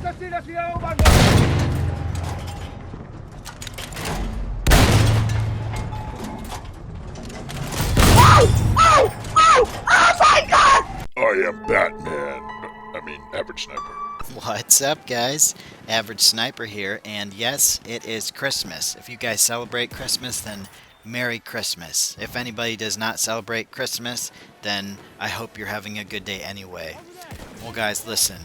I am Batman. I mean, average sniper. What's up, guys? Average Sniper here, and yes, it is Christmas. If you guys celebrate Christmas, then Merry Christmas. If anybody does not celebrate Christmas, then I hope you're having a good day anyway. Well, guys, listen.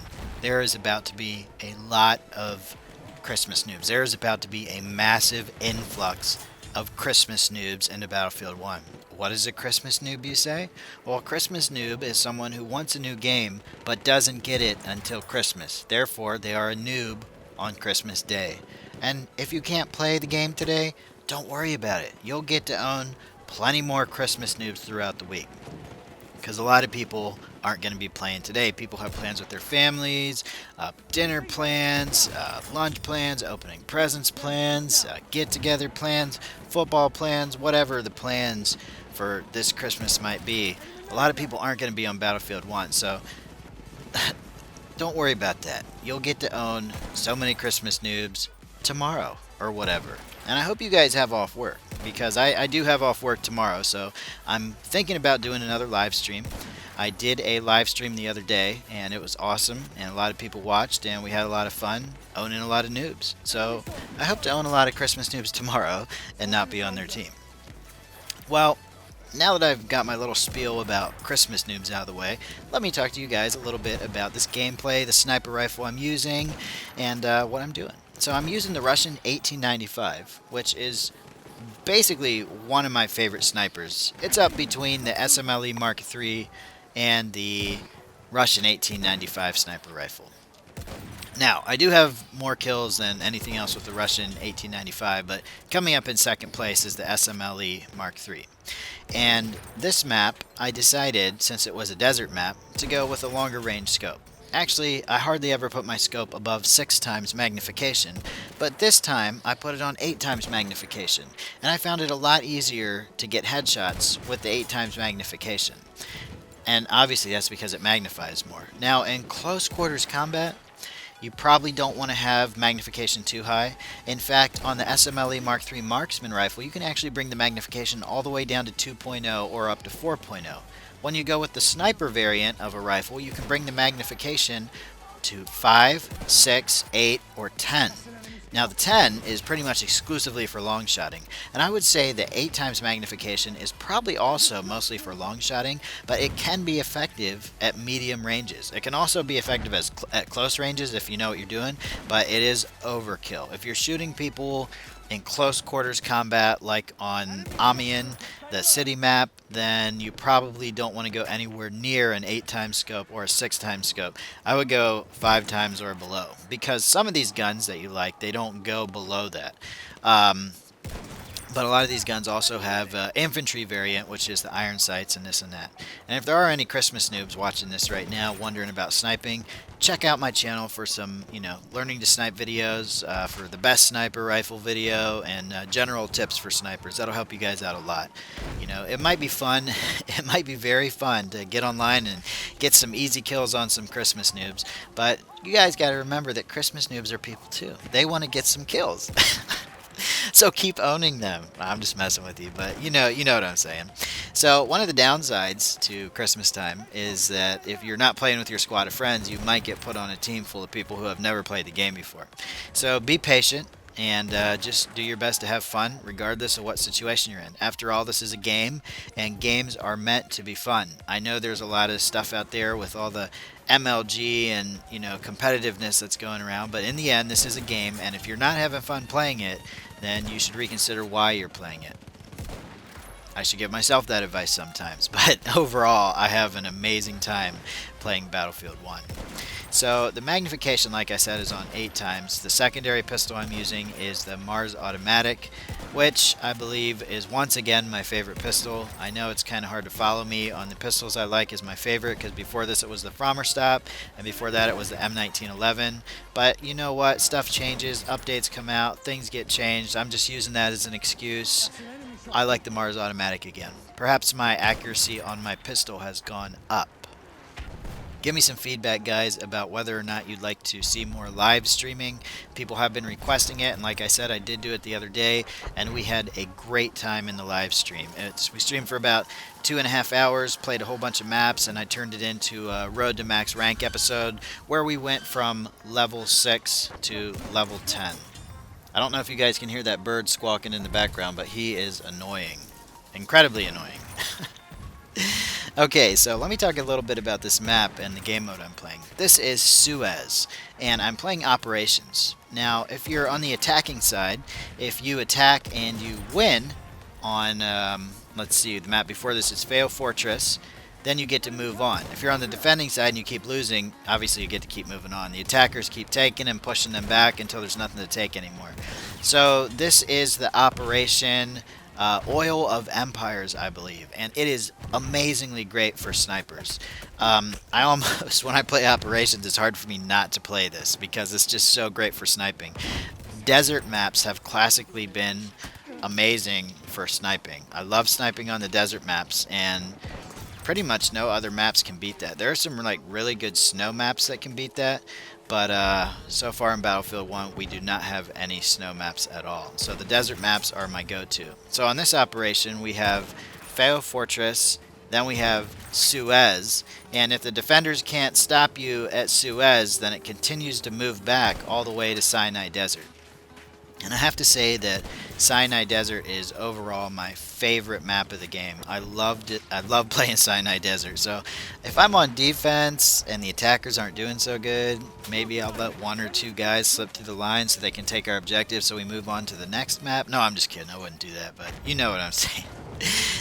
There is about to be a lot of Christmas noobs. There is about to be a massive influx of Christmas noobs into Battlefield 1. What is a Christmas noob, you say? Well, a Christmas noob is someone who wants a new game but doesn't get it until Christmas. Therefore, they are a noob on Christmas Day. And if you can't play the game today, don't worry about it. You'll get to own plenty more Christmas noobs throughout the week. Because a lot of people aren't going to be playing today. People have plans with their families, dinner plans, lunch plans, opening presents plans, get-together plans, football plans, whatever the plans for this Christmas might be. A lot of people aren't going to be on Battlefield 1, so don't worry about that. You'll get to own so many Christmas noobs tomorrow or whatever. And I hope you guys have off work, because I do have off work tomorrow, so I'm thinking about doing another live stream. I did a live stream the other day, and it was awesome, and a lot of people watched, and we had a lot of fun owning a lot of noobs. So I hope to own a lot of Christmas noobs tomorrow and not be on their team. Well, now that I've got my little spiel about Christmas noobs out of the way, let me talk to you guys a little bit about this gameplay, the sniper rifle I'm using, and what I'm doing. So I'm using the Russian 1895, which is basically one of my favorite snipers. It's up between the SMLE Mark III and the Russian 1895 sniper rifle. Now, I do have more kills than anything else with the Russian 1895, but coming up in second place is the SMLE Mark III. And this map, I decided, since it was a desert map, to go with a longer range scope. Actually, I hardly ever put my scope above 6 times magnification, but this time I put it on 8 times magnification, and I found it a lot easier to get headshots with the 8 times magnification. And obviously that's because it magnifies more. Now, in close quarters combat, you probably don't want to have magnification too high. In fact, on the SMLE Mark III marksman rifle, you can actually bring the magnification all the way down to 2.0 or up to 4.0. When you go with the sniper variant of a rifle, you can bring the magnification to 5, 6, 8, or 10. Now the 10 is pretty much exclusively for long shotting, and I would say the 8 times magnification is probably also mostly for long shotting, but it can be effective at medium ranges. It can also be effective at close ranges if you know what you're doing, but it is overkill. If you're shooting people in close quarters combat like on Amiens, the city map, then you probably don't want to go anywhere near an 8 times scope or a 6 times scope. I would go 5 times or below, because some of these guns that you like, they don't go below that. But a lot of these guns also have infantry variant, which is the iron sights and this and that. And if there are any Christmas noobs watching this right now wondering about sniping, check out my channel for some, learning to snipe videos, for the best sniper rifle video, and general tips for snipers. That'll help you guys out a lot. It might be fun. It might be very fun to get online and get some easy kills on some Christmas noobs. But you guys got to remember that Christmas noobs are people too. They want to get some kills. So keep owning them. I'm just messing with you, but you know what I'm saying. So one of the downsides to Christmas time is that if you're not playing with your squad of friends, you might get put on a team full of people who have never played the game before. So be patient and just do your best to have fun regardless of what situation you're in. After all, this is a game, and games are meant to be fun. I know there's a lot of stuff out there with all the MLG and competitiveness that's going around, but in the end, this is a game, and if you're not having fun playing it, then you should reconsider why you're playing it. I should give myself that advice sometimes, but overall, I have an amazing time playing Battlefield 1. So the magnification, like I said, is on 8 times. The secondary pistol I'm using is the Mars Automatic, which I believe is once again my favorite pistol. I know it's kind of hard to follow me on the pistols I like as my favorite, because before this it was the Frommerstop, and before that it was the M1911. But you know what? Stuff changes, updates come out, things get changed. I'm just using that as an excuse. I like the Mars Automatic again. Perhaps my accuracy on my pistol has gone up. Give me some feedback, guys, about whether or not you'd like to see more live streaming. People have been requesting it, and like I said, I did do it the other day, and we had a great time in the live stream. We streamed for about 2.5 hours, played a whole bunch of maps, and I turned it into a Road to Max Rank episode where we went from level 6 to level 10. I don't know if you guys can hear that bird squawking in the background, but he is annoying. Incredibly annoying. Okay, so let me talk a little bit about this map and the game mode I'm playing. This is Suez, and I'm playing Operations. Now, if you're on the attacking side, if you attack and you win on, let's see, the map before this is Fail Fortress, then you get to move on. If you're on the defending side and you keep losing, obviously you get to keep moving on. The attackers keep taking and pushing them back until there's nothing to take anymore. So this is the Operation Oil of Empires, I believe, and it is amazingly great for snipers. I almost, when I play Operations, it's hard for me not to play this because it's just so great for sniping. Desert maps have classically been amazing for sniping. I love sniping on the desert maps, and pretty much no other maps can beat that. There are some like really good snow maps that can beat that, but so far in Battlefield 1 we do not have any snow maps at all. So the desert maps are my go-to. So on this operation we have Fail Fortress, then we have Suez, and if the defenders can't stop you at Suez, then it continues to move back all the way to Sinai Desert. And I have to say that Sinai Desert is overall my favorite map of the game. I loved it. I love playing Sinai Desert. So if I'm on defense and the attackers aren't doing so good, maybe I'll let one or two guys slip through the line so they can take our objective so we move on to the next map. No, I'm just kidding. I wouldn't do that, but you know what I'm saying.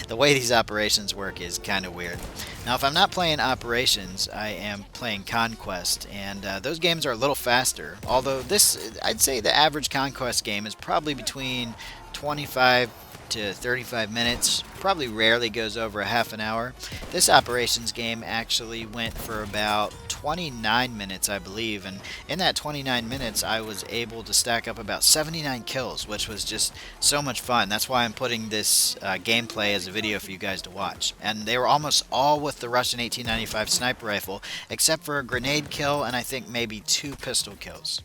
The way these operations work is kind of weird. Now, if I'm not playing Operations, I am playing Conquest, and those games are a little faster. Although this, I'd say the average Conquest game is probably between 25 to 35 minutes. Probably rarely goes over a half an hour. This Operations game actually went for about 29 minutes, I believe, and in that 29 minutes I was able to stack up about 79 kills, which was just so much fun. That's why I'm putting this gameplay as a video for you guys to watch. And they were almost all with the Russian 1895 sniper rifle, except for a grenade kill and I think maybe 2 pistol kills.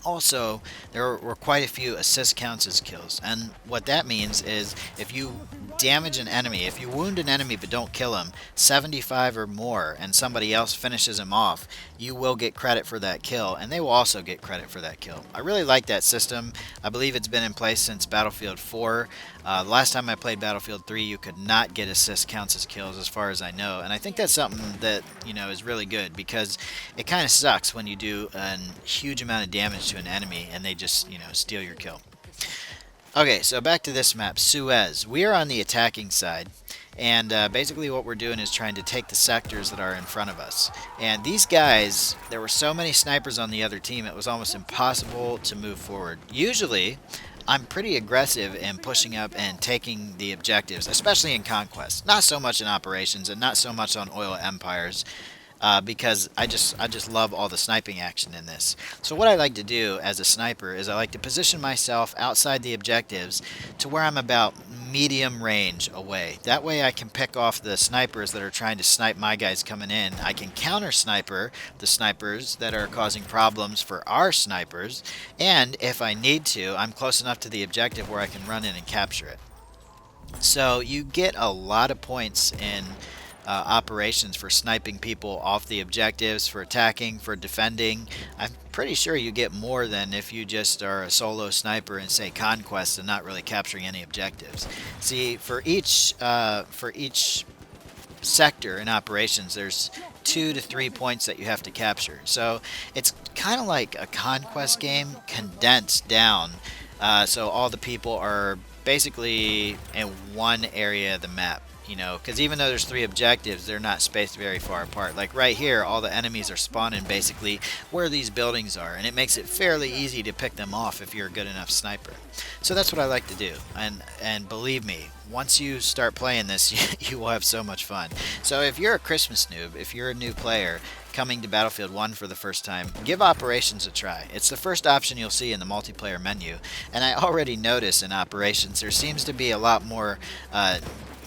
Also, there were quite a few assist counts as kills, and what that means is if you damage an enemy, if you wound an enemy but don't kill him, 75 or more, and somebody else finishes him off, you will get credit for that kill, and they will also get credit for that kill. I really like that system. I believe it's been in place since Battlefield 4. Last time I played Battlefield 3, you could not get assist counts as kills as far as I know, and I think that's something that, you know, is really good because it kind of sucks when you do a huge amount of damage to an enemy and they just, you know, steal your kill. Okay, so back to this map, Suez. We are on the attacking side, and basically what we're doing is trying to take the sectors that are in front of us. And these guys, there were so many snipers on the other team, it was almost impossible to move forward. Usually, I'm pretty aggressive in pushing up and taking the objectives, especially in Conquest. Not so much in Operations and not so much on Oil Empires. Because I just love all the sniping action in this. So what I like to do as a sniper is I like to position myself outside the objectives to where I'm about medium range away. That way I can pick off the snipers that are trying to snipe my guys coming in. I can counter sniper the snipers that are causing problems for our snipers, and if I need to, I'm close enough to the objective where I can run in and capture it. So you get a lot of points in Operations for sniping people off the objectives, for attacking, for defending. I'm pretty sure you get more than if you just are a solo sniper in, say, Conquest and not really capturing any objectives. See, for each sector in Operations, there's 2 to 3 points that you have to capture. So it's kind of like a Conquest game condensed down, so all the people are basically in one area of the map. You know, because even though there's 3 objectives, they're not spaced very far apart. Like right here, all the enemies are spawning basically where these buildings are, and it makes it fairly easy to pick them off if you're a good enough sniper. So that's what I like to do, and believe me, once you start playing this, you will have so much fun. So if you're a Christmas noob, if you're a new player coming to Battlefield 1 for the first time, give Operations a try. It's the first option you'll see in the multiplayer menu, and I already notice in Operations there seems to be a lot more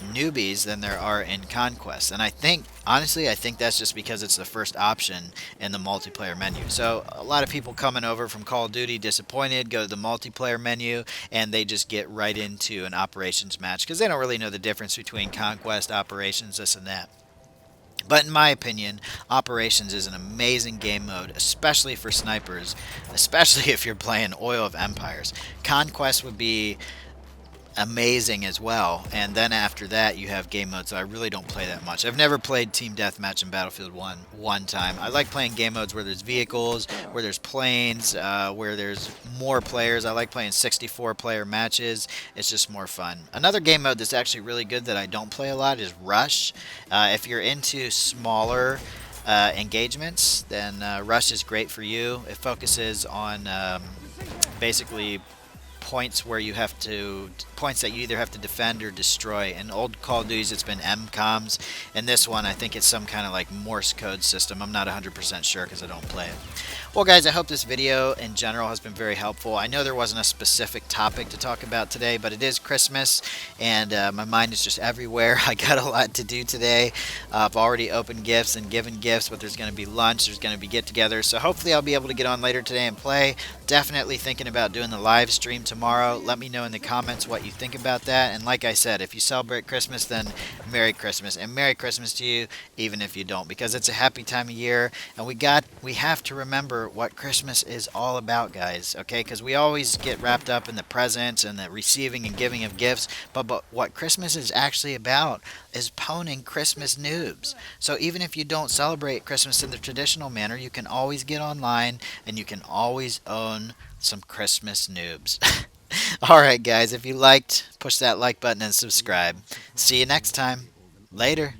newbies than there are in Conquest. And I think, honestly, I think that's just because it's the first option in the multiplayer menu. So a lot of people coming over from Call of Duty disappointed, go to the multiplayer menu, and they just get right into an operations match because they don't really know the difference between Conquest, operations, this and that. But in my opinion, Operations is an amazing game mode, especially for snipers, especially if you're playing Oil of Empires. Conquest would be amazing as well. And then after that, you have game modes. So I really don't play that much. I've never played Team Deathmatch in Battlefield 1 one time. I like playing game modes where there's vehicles, where there's planes, where there's more players. I like playing 64 player matches. It's just more fun. Another game mode that's actually really good that I don't play a lot is Rush. If you're into smaller engagements, then Rush is great for you. It focuses on basically points that you either have to defend or destroy. In old Call of Duties, it's been MCOMs. In this one, I think it's some kind of like Morse code system. I'm not 100% sure because I don't play it. Well, guys, I hope this video in general has been very helpful. I know there wasn't a specific topic to talk about today, but it is Christmas, and my mind is just everywhere. I got a lot to do today. I've already opened gifts and given gifts, but there's going to be lunch, there's going to be get-togethers, so hopefully I'll be able to get on later today and play. Definitely thinking about doing the live stream tomorrow. Let me know in the comments what you think about that, and like I said, if you celebrate Christmas, then Merry Christmas, and Merry Christmas to you, even if you don't, because it's a happy time of year, and we have to remember what Christmas is all about, guys, okay? Because we always get wrapped up in the presents and the receiving and giving of gifts, but what Christmas is actually about is pwning Christmas noobs. So even if you don't celebrate Christmas in the traditional manner, you can always get online and you can always own some Christmas noobs. Alright, guys, if you liked, push that like button and subscribe. See you next time. Later.